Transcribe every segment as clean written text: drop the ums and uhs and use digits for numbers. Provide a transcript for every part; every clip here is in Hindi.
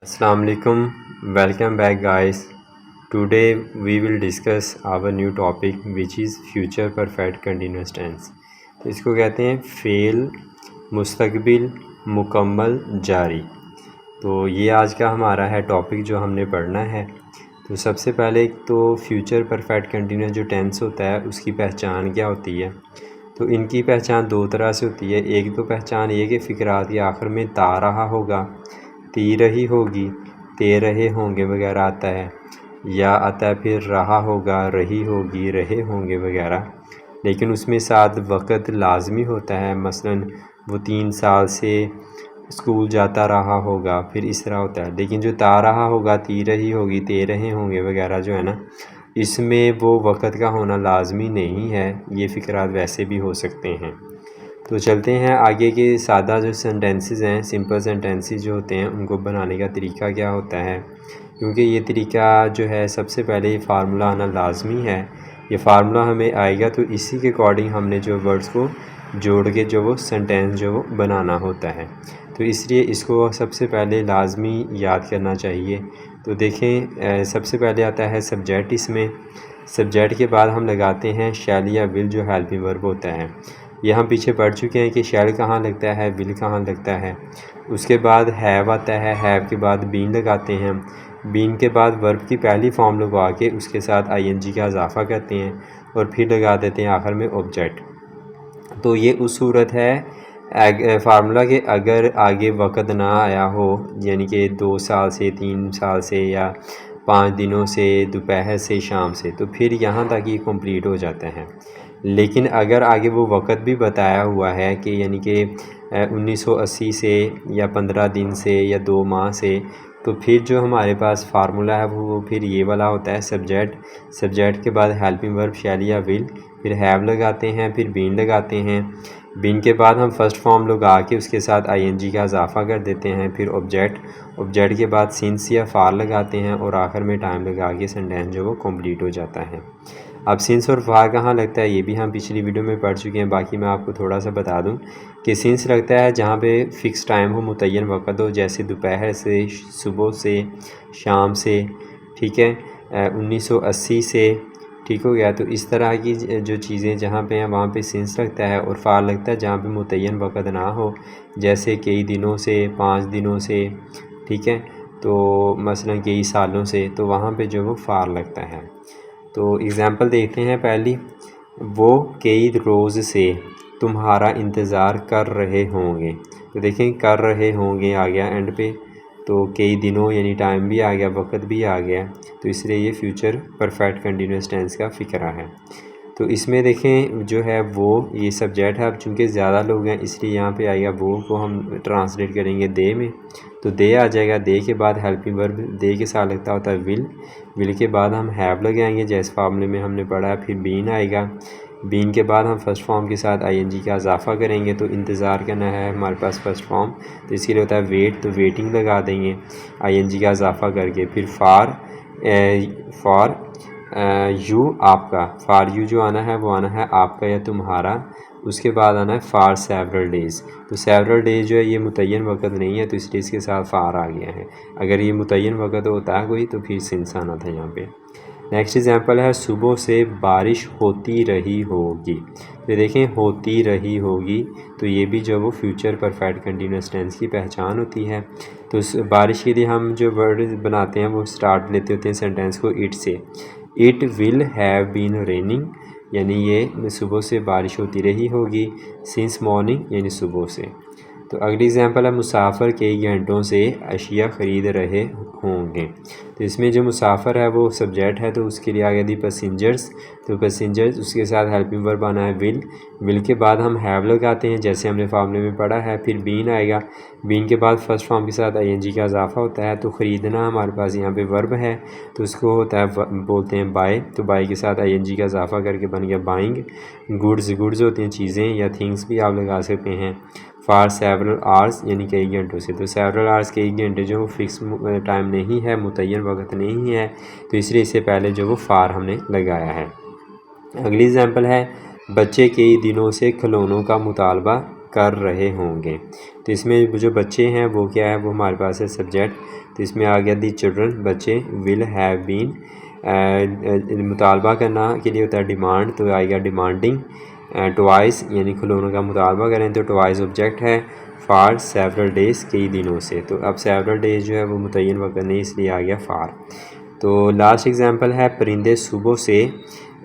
Assalamu alaikum. Welcome back guys. Today we will discuss our new topic which is future perfect continuous tense. तो इसको कहते हैं फ़ेल मुस्तकबिल मुकम्मल जारी। तो ये आज का हमारा है टॉपिक जो हमने पढ़ना है। तो सबसे पहले तो फ्यूचर परफेक्ट कंटिन्यूस जो टेंस होता है उसकी पहचान क्या होती है। तो इनकी पहचान दो तरह से होती है। एक तो पहचान ये कि फ़िक्रात के आखिर में ता रहा होगा, ती रही होगी, ते रहे होंगे वगैरह आता है, या आता है फिर रहा होगा, रही होगी, रहे होंगे वगैरह। लेकिन उसमें साथ वक़्त लाजमी होता है। मसलन वो 3 साल से स्कूल जाता रहा होगा, फिर इस तरह होता है। लेकिन जो ता रहा होगा, ती रही होगी, ते रहे होंगे वगैरह जो है ना, इसमें वो वक़्त का होना लाजमी नहीं है। ये फ़िक्रात वैसे भी हो सकते हैं। तो चलते हैं आगे के सादा जो सेंटेंसेस हैं, सिंपल सेंटेंसेस जो होते हैं उनको बनाने का तरीका क्या होता है। क्योंकि ये तरीका जो है सबसे पहले ये फार्मूला आना लाजमी है। ये फार्मूला हमें आएगा तो इसी के अकॉर्डिंग हमने जो वर्ड्स को जोड़ के जो वो सेंटेंस जो वो बनाना होता है। तो इसलिए इसको सबसे पहले लाजमी याद करना चाहिए। तो देखें सबसे पहले आता है सब्जेक्ट। इसमें सब्जेक्ट के बाद हम लगाते हैं शैल या विल जो हेल्पिंग वर्ब होता है। ये हम पीछे पढ़ चुके हैं कि शैल कहाँ लगता है, विल कहाँ लगता है। उसके बाद हैव आता है, हैव के बाद बीन लगाते हैं, बीन के बाद वर्ब की पहली फॉर्म लगा के उसके साथ आईएनजी का इजाफा करते हैं और फिर लगा देते हैं आखिर में ऑब्जेक्ट। तो ये उस सूरत है फार्मूला के अगर आगे वक़्त ना आया हो, यानी कि 2 साल से 3 साल से या 5 दिनों से, दोपहर से शाम से, तो फिर यहाँ तक ये कंप्लीट हो जाता है। लेकिन अगर आगे वो वक़्त भी बताया हुआ है कि यानी कि 1980 से या 15 दिन से या 2 माह से, तो फिर जो हमारे पास फार्मूला है वो फिर ये वाला होता है सब्जेक्ट के बाद हेल्पिंग वर्ब शैल या विल, फिर हैव लगाते हैं, फिर बीन लगाते हैं। बीन के बाद हम फर्स्ट फॉर्म लगा के उसके साथ आईएनजी का इजाफा कर देते हैं, फिर ऑब्जेक्ट के बाद सिंस या फार लगाते हैं और आखिर में टाइम लगा के सेंटेंस जो वो कंप्लीट हो जाता है। अब सिंस और फार कहाँ लगता है ये भी हम पिछली वीडियो में पढ़ चुके हैं। बाकी मैं आपको थोड़ा सा बता दूं कि सिंस लगता है जहाँ पे फ़िक्स टाइम हो, मुतय्यन वक़्त हो, जैसे दोपहर से, सुबह से, शाम से, ठीक है, 1980 से, ठीक हो गया। तो इस तरह की जो चीज़ें जहाँ पे हैं वहाँ पे सिंस लगता है। और फार लगता है जहाँ पे मुतय्यन वक़्त ना हो, जैसे कई दिनों से, 5 दिनों से, ठीक है, तो मसलन कई सालों से, तो वहाँ पे जो वो फार लगता है। तो एग्ज़ाम्पल देखते हैं पहली, वो कई रोज़ से तुम्हारा इंतज़ार कर रहे होंगे। तो देखें कर रहे होंगे आ गया एंड पे, तो कई दिनों यानी टाइम भी आ गया, वक़्त भी आ गया। तो इसलिए ये फ्यूचर परफेक्ट कंटिन्यूस टेंस का फ़िक्रा है। तो इसमें देखें जो है वो ये सब्जेक्ट है। अब चूँकि ज़्यादा लोग हैं इसलिए यहाँ पे आएगा वो को हम ट्रांसलेट करेंगे दे में, तो दे आ जाएगा। दे के बाद हेल्पिंग वर्ब दे के साथ लगता होता है विल के बाद हम हैव लगाएंगे जैसे फार्मूले में हमने पढ़ा है। फिर बीन आएगा, बीन के बाद हम फर्स्ट फॉर्म के साथ आईएनजी का इजाफा करेंगे। तो इंतज़ार करना है हमारे पास फर्स्ट फॉर्म, तो इसके लिए होता है वेट, तो वेटिंग लगा देंगे आईएनजी का इजाफा करके। फिर फॉर यू आपका, फॉर यू जो आना है वो आना है आपका या तुम्हारा। उसके बाद आना है फॉर सेवरल डेज़। तो सेवरल डेज जो है ये मुतय्यन वक़्त नहीं है, तो इसलिए इसके साथ फार आ गया है। अगर ये मुतय्यन वक़्त होता है कोई तो फिर सिंस आना था यहाँ पे। नेक्स्ट एग्जांपल है सुबह से बारिश होती रही होगी। तो देखें होती रही होगी, तो ये भी जो वो फ्यूचर परफेक्ट कंटिन्यूस टेंस की पहचान होती है। तो बारिश के लिए हम जो वर्ड बनाते हैं वो स्टार्ट लेते होते हैं सेंटेंस को इट से। It will have been raining, यानी ये सुबह से बारिश होती रही होगी, सिंस मॉर्निंग यानी सुबह से। तो अगली एग्जांपल है मुसाफिर कई घंटों से अशिया ख़रीद रहे होंगे। तो इसमें जो मुसाफिर है वो सब्जेक्ट है, तो उसके लिए आ गया दी पैसेंजर्स। तो पैसेंजर्स उसके साथ हेल्पिंग वर्ब आना है विल के बाद हम हैव लगाते हैं जैसे हमने फार्मूले में पढ़ा है। फिर बीन आएगा, बीन के बाद फर्स्ट फॉर्म के साथ आईएनजी का इजाफा होता है। तो ख़रीदना हमारे पास यहाँ पे वर्ब है, तो उसको होता है बोलते हैं बाय। तो बाय के साथ आईएनजी का इजाफा करके बन गया बाइंग। गुड्स होती हैं चीज़ें या थिंग्स भी आप लगा सकते हैं। फॉर सेवरल आवर्स यानी कई घंटों से, तो सेवरल आवर्स कई घंटे जो फिक्स टाइम नहीं है, मुतय्यन वक़्त नहीं है, तो इसलिए इससे पहले जो वो फार हमने लगाया है। अगली एग्जांपल है बच्चे कई दिनों से खिलौनों का मुतालबा कर रहे होंगे। तो इसमें जो बच्चे हैं वो क्या है, वो हमारे पास है सब्जेक्ट। तो इसमें आ गया दी चिल्ड्रन, बच्चे, विल हैव बीन, मुतालबा करना के लिए होता है डिमांड, तो आएगा डिमांडिंग। ट्वाइस यानी खिलौनों का मुतालबा करें तो ट्वाइस ऑब्जेक्ट है। फार सेवरल डेज़, कई दिनों से, तो अब सेवरल डेज़ जो है वो मुतय्यन वक्त नहीं, इसलिए आ गया फार। तो लास्ट एग्जांपल है परिंदे सुबह से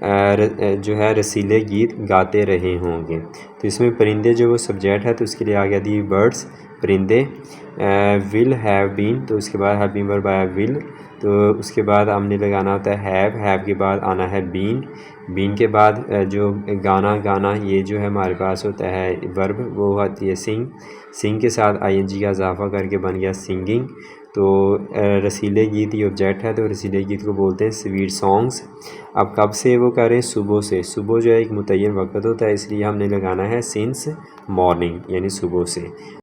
जो है रसीले गीत गाते रहे होंगे। तो इसमें परिंदे जो वो सब्जेक्ट है, तो उसके लिए आ गया दी बर्ड्स, परिंदे। विल हैव बीन, तो उसके बाद हैव बीन वर्ब आया विल, तो उसके बाद हमने लगाना होता है हैव के बाद आना है बीन, बीन के बाद जो गाना ये जो है हमारे पास होता है वर्ब, वो होती है सिंग, सिंग के साथ आईएनजी का इजाफा करके बन गया सिंगिंग। तो रसीले गीत ये ऑब्जेक्ट है, तो रसीले गीत को बोलते हैं स्वीट सॉन्ग्स। अब कब से वो करें, सुबह से, सुबह जो है एक मुतय्यन वक्त होता है, इसलिए हमने लगाना है सिंस मॉर्निंग यानी सुबह से।